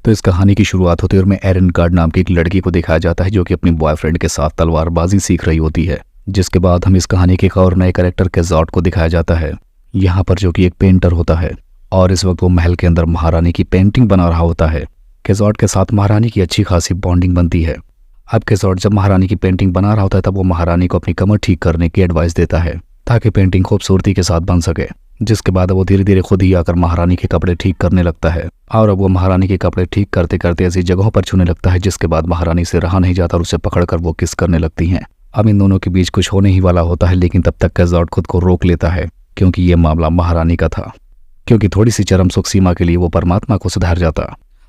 तो इस कहानी की शुरुआत होती है और में एरन कार्ड नाम की एक लड़की को दिखाया जाता है जो कि अपनी बॉयफ्रेंड के साथ तलवारबाजी सीख रही होती है। जिसके बाद हम इस कहानी के एक और नए कैरेक्टर केज़ार्ड को दिखाया जाता है यहाँ पर, जो कि एक पेंटर होता है और इस वक्त वो महल के अंदर महारानी की पेंटिंग बना रहा होता है। केज़ार्ड के साथ महारानी की अच्छी खासी बॉन्डिंग बनती है। अब केज़ार्ड जब महारानी की पेंटिंग बना रहा होता है तब वो महारानी को अपनी कमर ठीक करने की एडवाइस देता है ताकि पेंटिंग खूबसूरती के साथ बन सके। जिसके बाद वो धीरे धीरे खुद ही आकर महारानी के कपड़े ठीक करने लगता है और अब वो महारानी के कपड़े ठीक करते करते ऐसी जगहों पर छूने लगता है जिसके बाद महारानी से रहा नहीं जाता और उसे पकड़कर वो किस करने लगती हैं। अब इन दोनों के बीच कुछ होने ही वाला होता है, लेकिन तब तक केज़ार्ड खुद को रोक लेता है क्योंकि ये मामला महारानी का था, क्योंकि थोड़ी सी चरम सुख सीमा के लिए वो परमात्मा को सुधार जाता।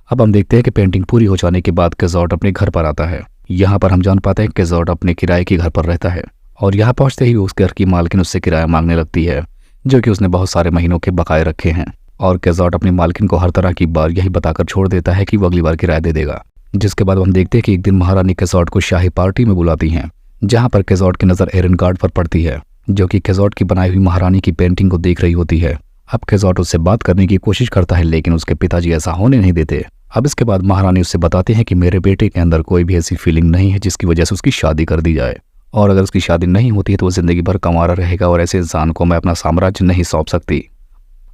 अब हम देखते हैं कि पेंटिंग पूरी हो जाने के बाद केज़ार्ड अपने घर पर आता है। यहाँ पर हम जान पाते हैं केज़ार्ड अपने किराए के घर पर रहता है और यहाँ पहुंचते ही उस घर की मालकिन उससे किराया मांगने लगती है जो कि उसने बहुत सारे महीनों के बकाए रखे हैं। और केज़ार्ड अपनी मालकिन को हर तरह की बार यही बताकर छोड़ देता है कि वो अगली बार किराया दे देगा। जिसके बाद हम देखते हैं कि एक दिन महारानी केज़ार्ड को शाही पार्टी में बुलाती हैं जहां पर केज़ार्ड की नज़र एरन कार्ड पर पड़ती है जो कि केज़ार्ड की बनाई हुई महारानी की पेंटिंग को देख रही होती है। अब केज़ार्ड उससे बात करने की कोशिश करता है लेकिन उसके पिताजी ऐसा होने नहीं देते। अब इसके बाद महारानी उससे बताते हैं कि मेरे बेटे के अंदर कोई भी ऐसी फीलिंग नहीं है जिसकी वजह से उसकी शादी कर दी जाए, और अगर उसकी शादी नहीं होती है तो वो जिंदगी भर कंवारा रहेगा और ऐसे इंसान को मैं अपना साम्राज्य नहीं सौंप सकती।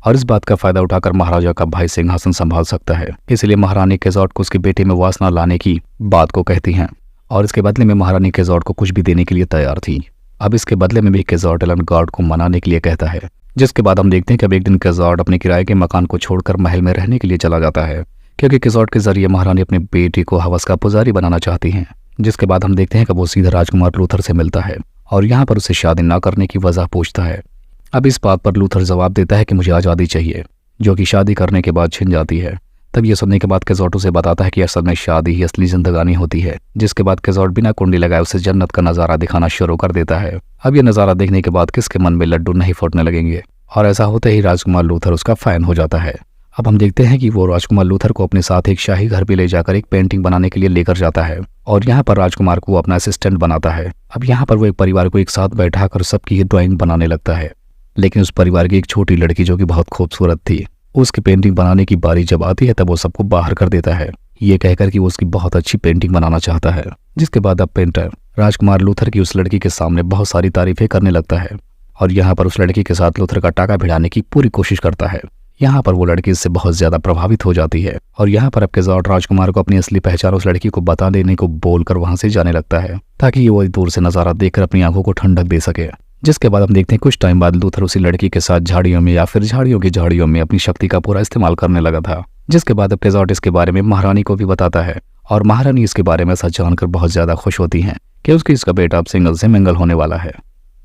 और इस बात का फायदा उठाकर महाराजा का भाई सिंहासन संभाल सकता है। इसलिए महारानी केज़ार्ड को उसके बेटे में वासना लाने की बात को कहती हैं और इसके बदले में महारानी केज़ार्ड को कुछ भी देने के लिए तैयार थी। अब इसके बदले में भी केज़ार्ड एरन कार्ड को मनाने के लिए कहता है। जिसके बाद हम देखते हैं कि अब एक दिन केज़ार्ड अपने किराए के मकान को छोड़कर महल में रहने के लिए चला जाता है क्योंकि केज़ार्ड के जरिए महारानी अपने बेटे को हवस का पुजारी बनाना चाहती हैं। जिसके बाद हम देखते हैं कि वो सीधा राजकुमार लूथर से मिलता है और यहाँ पर उसे शादी ना करने की वजह पूछता है। अब इस बात पर लूथर जवाब देता है कि मुझे आज़ादी चाहिए, जो कि शादी करने के बाद छिन जाती है। तब ये सुनने के बाद केज़ार्ड उसे बताता है कि असल में शादी ही असली जिंदगानी होती है। जिसके बाद केज़ार्ड बिना कुंडी लगाए उसे जन्नत का नज़ारा दिखाना शुरू कर देता है। अब ये नज़ारा देखने के बाद किसके मन में लड्डू नहीं फूटने लगेंगे, और ऐसा होते ही राजकुमार लूथर उसका फैन हो जाता है। अब हम देखते हैं कि वो राजकुमार लूथर को अपने साथ एक शाही घर पे ले जाकर एक पेंटिंग बनाने के लिए लेकर जाता है और यहाँ पर राजकुमार को वो अपना असिस्टेंट बनाता है। अब यहाँ पर वो एक परिवार को एक साथ बैठाकर सबकी ड्राइंग बनाने लगता है, लेकिन उस परिवार की एक छोटी लड़की जो कि बहुत खूबसूरत थी, उसकी पेंटिंग बनाने की बारी जब आती है तब वो सबको बाहर कर देता है ये कहकर कि वो उसकी बहुत अच्छी पेंटिंग बनाना चाहता है। जिसके बाद अब पेंटर राजकुमार लूथर की उस लड़की के सामने बहुत सारी तारीफें करने लगता है और यहाँ पर उस लड़की के साथ लूथर का टाका भिड़ाने की पूरी कोशिश करता है। यहाँ पर वो लड़की इससे बहुत ज्यादा प्रभावित हो जाती है और यहाँ पर अब केज़ार्ड राजकुमार को अपनी असली पहचान उस लड़की को बता देने को बोलकर वहां से जाने लगता है ताकि वो दूर से नजारा देखकर अपनी आंखों को ठंडक दे सके। जिसके बाद हम देखते हैं कुछ टाइम बाद लूथर उसी लड़की के साथ झाड़ियों में या फिर झाड़ियों की झाड़ियों में अपनी शक्ति का पूरा इस्तेमाल करने लगा था। जिसके बाद अब केज़ार्ड इसके बारे में महारानी को भी बताता है और महारानी इसके बारे में सच जानकर बहुत ज्यादा खुश होती है कि उसकी इसका बेटा अब सिंगल से मिंगल होने वाला है।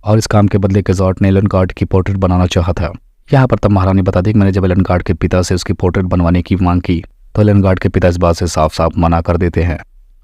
और इस काम के बदले केज़ार्ड ने एरन कार्ड की पोर्ट्रेट बनाना चाहा था। यहाँ पर तब महारानी बताती है कि मैंने जब एरन कार्ड के पिता से उसकी पोर्ट्रेट बनवाने की मांग की तो एरन कार्ड के पिता इस बात से साफ साफ मना कर देते हैं।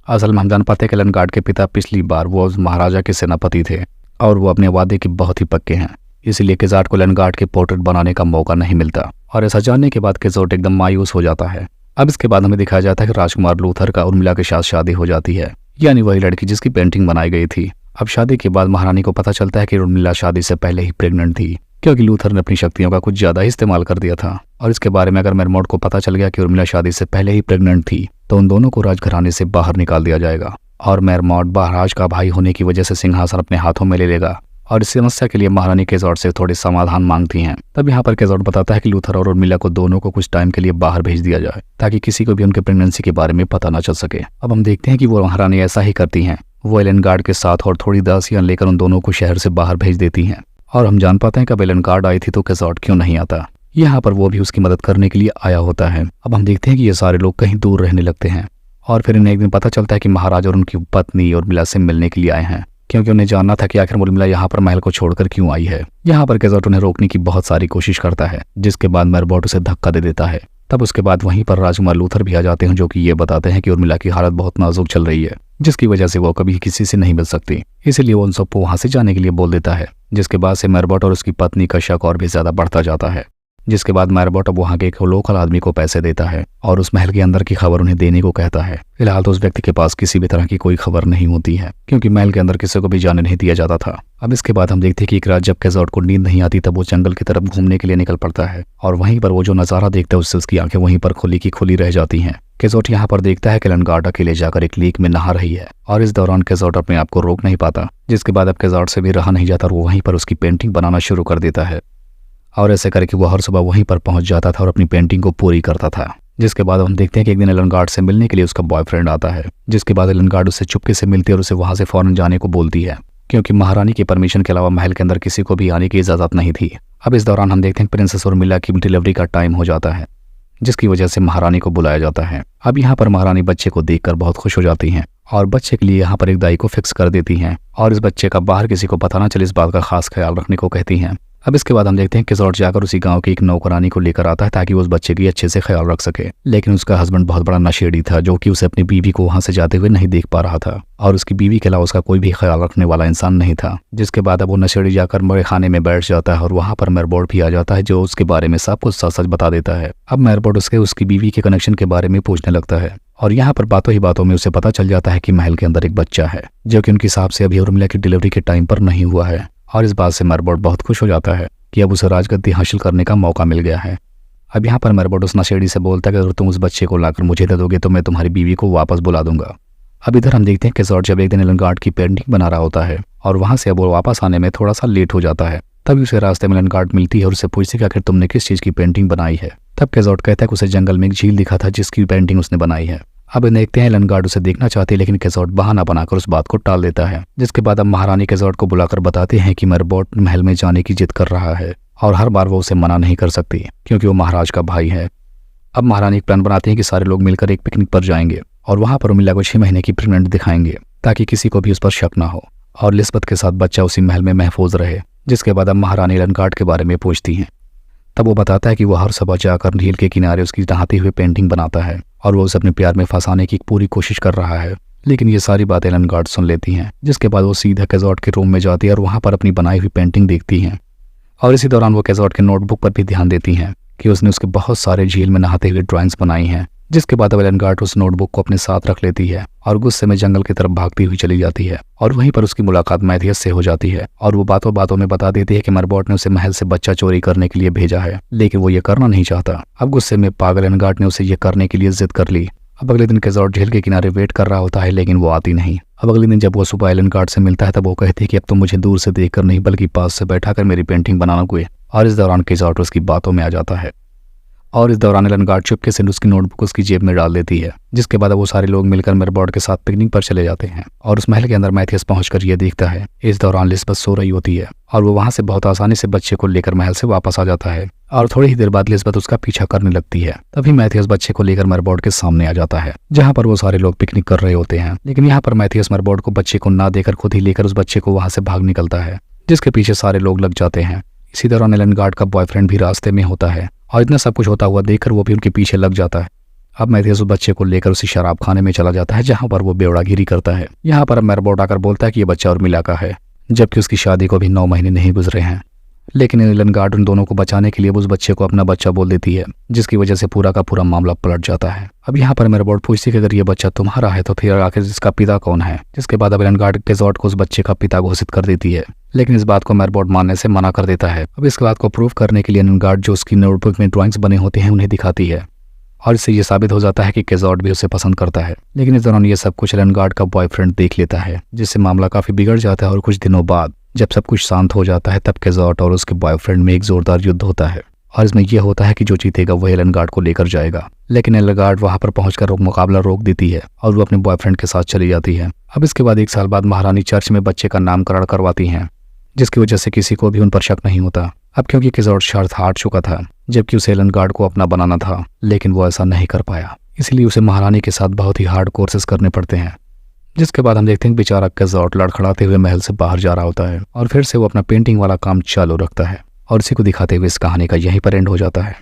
असल में हम जान पाते हैं कि एरन कार्ड के पिता पिछली बार वो महाराजा के सेनापति थे और वो अपने वादे के बहुत ही पक्के हैं, इसीलिए केज़ार्ड को एरन कार्ड के पोर्ट्रेट बनाने का मौका नहीं मिलता। और ऐसा जानने के बाद केज़ार्ड एकदम मायूस हो जाता है। अब इसके बाद हमें दिखाया जाता है कि राजकुमार लूथर का उर्मिला के साथ शादी हो जाती है, यानी वही लड़की जिसकी पेंटिंग बनाई गई थी। अब शादी के बाद महारानी को पता चलता है कि उर्मिला शादी से पहले ही प्रेग्नेंट थी क्योंकि लूथर ने अपनी शक्तियों का कुछ ज्यादा ही इस्तेमाल कर दिया था। और इसके बारे में अगर मेरमोट को पता चल गया कि उर्मिला शादी से पहले ही प्रेग्नेंट थी तो उन दोनों को राजघराने से बाहर निकाल दिया जाएगा और मेरमोट महाराज का भाई होने की वजह से सिंहासन अपने हाथों में ले लेगा। और इस समस्या के लिए महारानी केज़ार्ड से थोड़े समाधान मांगती हैं। तब यहाँ पर केज़ार्ड बताता है कि लूथर और उर्मिला को दोनों को कुछ टाइम के लिए बाहर भेज दिया जाए ताकि किसी को भी उनके प्रेगनेंसी के बारे में पता न चल सके। अब हम देखते हैं कि वो महारानी ऐसा ही करती हैं। वो एरन कार्ड के साथ और थोड़ी दासियां लेकर उन दोनों को शहर से बाहर भेज देती हैं और हम जान पाते हैं कि अब एरन कार्ड आई थी तो केज़ार्ड क्यों नहीं आता। यहाँ पर वो भी उसकी मदद करने के लिए आया होता है। अब हम देखते हैं कि ये सारे लोग कहीं दूर रहने लगते हैं और फिर इन्हें एक दिन पता चलता है कि महाराज और उनकी पत्नी उर्मिला से मिलने के लिए आए हैं क्योंकि उन्हें जानना था कि आखिर उर्मिला यहाँ पर महल को छोड़कर क्यों आई है। यहाँ पर केज़ार्ड उन्हें रोकने की बहुत सारी कोशिश करता है जिसके बाद मेरमोट उसे धक्का दे देता है। तब उसके बाद वहीं पर राजकुमार लूथर भी आ जाते हैं जो कि ये बताते हैं कि उर्मिला की हालत बहुत नाजुक चल रही है जिसकी वजह से वो कभी किसी से नहीं मिल सकती, इसीलिए वो उन सबको वहां से जाने के लिए बोल देता है। जिसके बाद से मेरमोट और उसकी पत्नी का शक और भी ज्यादा बढ़ता जाता है। जिसके बाद मेरमोट अब वहाँ के एक लोकल आदमी को पैसे देता है और उस महल के अंदर की खबर उन्हें देने को कहता है। फिलहाल तो उस व्यक्ति के पास किसी भी तरह की कोई खबर नहीं होती है क्योंकि महल के अंदर किसी को भी जाने नहीं दिया जाता था। अब इसके बाद हम देखते हैं कि एक रात जब केज़ार्ड को नींद नहीं आती तब वो जंगल की तरफ घूमने के लिए निकल पड़ता है और वहीं पर वो जो नजारा देखता है उससे उसकी आंखें वहीं पर खुली की खुली रह जाती हैं केजोट यहाँ पर देखता है कि एलेनगार्ड अकेले जाकर एक लेक में नहा रही है और इस दौरान केजोट अपने आप को रोक नहीं पाता, जिसके बाद अब केजोट से भी रहा नहीं जाता और वो वहीं पर उसकी पेंटिंग बनाना शुरू कर देता है। और ऐसे करके वो हर सुबह वहीं पर पहुंच जाता था और अपनी पेंटिंग को पूरी करता था। जिसके बाद हम देखते हैं कि एक दिन एलेनगार्ड से मिलने के लिए उसका बॉयफ्रेंड आता है, जिसके बाद एलेनगार्ड उससे चुपके से मिलती है और उसे वहां से फौरन जाने को बोलती है, क्योंकि महारानी की परमिशन के अलावा महल के अंदर किसी को भी आने की इजाजत नहीं थी। अब इस दौरान हम देखते हैं प्रिंसेस उर्मिला की डिलीवरी का टाइम हो जाता है, जिसकी वजह से महारानी को बुलाया जाता है। अब यहाँ पर महारानी बच्चे को देखकर बहुत खुश हो जाती हैं और बच्चे के लिए यहाँ पर एक दाई को फिक्स कर देती हैं और इस बच्चे का बाहर किसी को पता ना चले इस बात का खास ख्याल रखने को कहती हैं। अब इसके बाद हम देखते हैं केजोट जाकर उसी गांव की एक नौकरानी को लेकर आता है ताकि वो उस बच्चे की अच्छे से ख्याल रख सके, लेकिन उसका हस्बैंड बहुत बड़ा नशेड़ी था जो कि उसे अपनी बीवी को वहां से जाते हुए नहीं देख पा रहा था और उसकी बीवी के अलावा उसका कोई भी ख्याल रखने वाला इंसान नहीं था। जिसके बाद अब वो नशेड़ी जाकर मेरे खाने में बैठ जाता है और वहां पर मेरबोर्ड भी आ जाता है जो उसके बारे में सब कुछ सच बता देता है। अब मेरबोर्ड उसकी बीवी के कनेक्शन के बारे में पूछने लगता है और यहाँ पर बातों ही बातों में उसे पता चल जाता है कि महल के अंदर एक बच्चा है जो कि उनके हिसाब से अभी उर्मिला की डिलीवरी के टाइम पर नहीं हुआ है। और इस बात से मेरबोर्ड बहुत खुश हो जाता है कि अब उसे राजगद्दी हासिल करने का मौका मिल गया है। अब यहाँ पर मेरबोर्ड उस नशेड़ी से बोलता है कि अगर तुम उस बच्चे को लाकर मुझे दे दोगे तो मैं तुम्हारी बीवी को वापस बुला दूंगा। अब इधर हम देखते हैं कि केजोट जब एक दिन एलेनगार्ड की पेंटिंग बना रहा होता है और वहां से अब वो वापस आने में थोड़ा सा लेट हो जाता है। तभी उसे रास्ते में एलेनगार्ड मिलती है और उससे पूछती है कि आखिर तुमने किस चीज की पेंटिंग बनाई है। तब केजोट कहता है कि उसे जंगल में एक झील दिखा था जिसकी पेंटिंग उसने बनाई है। अब देखते हैं एलेनगार्ड उसे देखना चाहती है लेकिन केजोट बहाना बनाकर उस बात को टाल देता है। जिसके बाद अब महारानी केजोट को बुलाकर बताते हैं कि मेरबोर्ड महल में जाने की जिद कर रहा है और हर बार वो उसे मना नहीं कर सकती क्योंकि वो महाराज का भाई है। अब महारानी एक प्लान बनाते हैं कि सारे लोग मिलकर एक पिकनिक पर जाएंगे और वहां पर उर्मिला को 6 महीने की प्रेग्नेंट दिखाएंगे ताकि किसी को भी उस पर शक ना हो और लिस्बत के साथ बच्चा उसी महल में महफूज रहे। जिसके बाद अब महारानी एलेनगार्ड के बारे में पूछती हैं। तब वो बताता है कि वो हर सुबह जाकर झील के किनारे उसकी नहाते हुए पेंटिंग बनाता है और वो उसे अपने प्यार में फंसाने की पूरी कोशिश कर रहा है। लेकिन ये सारी बातें एलेनगार्ड सुन लेती हैं। जिसके बाद वो सीधा केजोट के रूम में जाती है और वहां पर अपनी बनाई हुई पेंटिंग देखती हैं और इसी दौरान वो केजोट के नोटबुक पर भी ध्यान देती हैं कि उसने उसके बहुत सारे झील में नहाते हुए ड्राइंग्स बनाई हैं। जिसके बाद एलेनगार्ड उस नोटबुक को अपने साथ रख लेती है और गुस्से में जंगल की तरफ भागती हुई चली जाती है और वहीं पर उसकी मुलाकात मैथियस से हो जाती है और वो बातों बातों में बता देती है कि मेरबोर्ड ने उसे महल से बच्चा चोरी करने के लिए भेजा है, लेकिन वो ये करना नहीं चाहता। अब गुस्से में पागल एलेनगार्ड ने उसे ये करने के लिए जिद कर ली। अब अगले दिन केजोट झील के किनारे वेट कर रहा होता है लेकिन वो आती नहीं। अब अगले दिन जब वो सुबह एलेनगार्ड से मिलता है तब वो कहती है कि अब तो मुझे दूर से देखकर नहीं बल्कि पास से बैठाकर मेरी पेंटिंग बनाना हुए। और इस दौरान केजोट उसकी बातों में आ जाता है और इस दौरान एलेनगार्ड चुपके से उसकी नोटबुक उसकी जेब में डाल देती है। जिसके बाद वो सारे लोग मिलकर मेरबोर्ड के साथ पिकनिक पर चले जाते हैं और उस महल के अंदर मैथियस पहुंचकर ये देखता है। इस दौरान लिस्बत सो रही होती है और वो वहां से बहुत आसानी से बच्चे को लेकर महल से वापस आ जाता है और थोड़ी ही देर बाद लिस्बत उसका पीछा करने लगती है। तभी मैथियस बच्चे को लेकर मेरबोर्ड के सामने आ जाता है जहाँ पर वो सारे लोग पिकनिक कर रहे होते हैं। लेकिन यहाँ पर मैथियस मेरबोर्ड को बच्चे को ना देकर खुद ही लेकर उस बच्चे को वहां से भाग निकलता है, जिसके पीछे सारे लोग लग जाते हैं। इसी दौरान एलेनगार्ड का बॉयफ्रेंड भी रास्ते में होता है और इतना सब कुछ होता हुआ देखकर वो भी उनके पीछे लग जाता है। अब मैथियस उस बच्चे को लेकर उसी शराब खाने में चला जाता है जहां पर वो बेवड़ागिरी करता है। यहाँ पर अब मेरबोर्ड आकर बोलता है कि ये बच्चा उर्मिला का है, जबकि उसकी शादी को भी 9 महीने नहीं गुजरे हैं। लेकिन एलेनगार्ड उन दोनों को बचाने के लिए उस बच्चे को अपना बच्चा बोल देती है, जिसकी वजह से पूरा का पूरा मामला पलट जाता है। अब यहाँ पर मेरबोर्ड पूछती है कि अगर ये बच्चा तुम्हारा है तो फिर आखिर इसका पिता कौन है। जिसके बाद अब एलेनगार्ड केजोट को उस बच्चे का पिता घोषित कर देती है, लेकिन इस बात को मेरबोर्ड मानने से मना कर देता है। अब इस बात को प्रूव करने के लिए एलेनगार्ड जो उसकी नोटबुक में ड्राइंग्स बने होते हैं उन्हें दिखाती है और इससे ये साबित हो जाता है कि केजोट भी उसे पसंद करता है। लेकिन इस दौरान ये सब कुछ एलेनगार्ड का बॉयफ्रेंड देख लेता है, जिससे मामला काफी बिगड़ जाता है और कुछ दिनों बाद जब सब कुछ शांत हो जाता है तब केजोट और उसके बॉयफ्रेंड में एक जोरदार युद्ध होता है और इसमें यह होता है कि जो जीतेगा वह एलेनगार्ड को लेकर जाएगा। लेकिन एलेनगार्ड वहां पर पहुंचकर मुकाबला रोक देती है और वो अपने बॉयफ्रेंड के साथ चली जाती है। अब इसके बाद 1 साल बाद महारानी चर्च में बच्चे का नामकरण करवाती हैं, जिसकी वजह से किसी को भी उन पर शक नहीं होता। अब क्योंकि केजोट शर्त हार चुका था जबकि उसे एलेनगार्ड को अपना बनाना था, लेकिन वो ऐसा नहीं कर पाया, इसलिए उसे महारानी के साथ बहुत ही हार्ड कोर्सेस करने पड़ते हैं। जिसके बाद हम देखते हैं बेचारा केजोट लड़खड़ाते हुए महल से बाहर जा रहा होता है और फिर से वो अपना पेंटिंग वाला काम चालू रखता है और इसी को दिखाते हुए इस कहानी का यहीं पर एंड हो जाता है।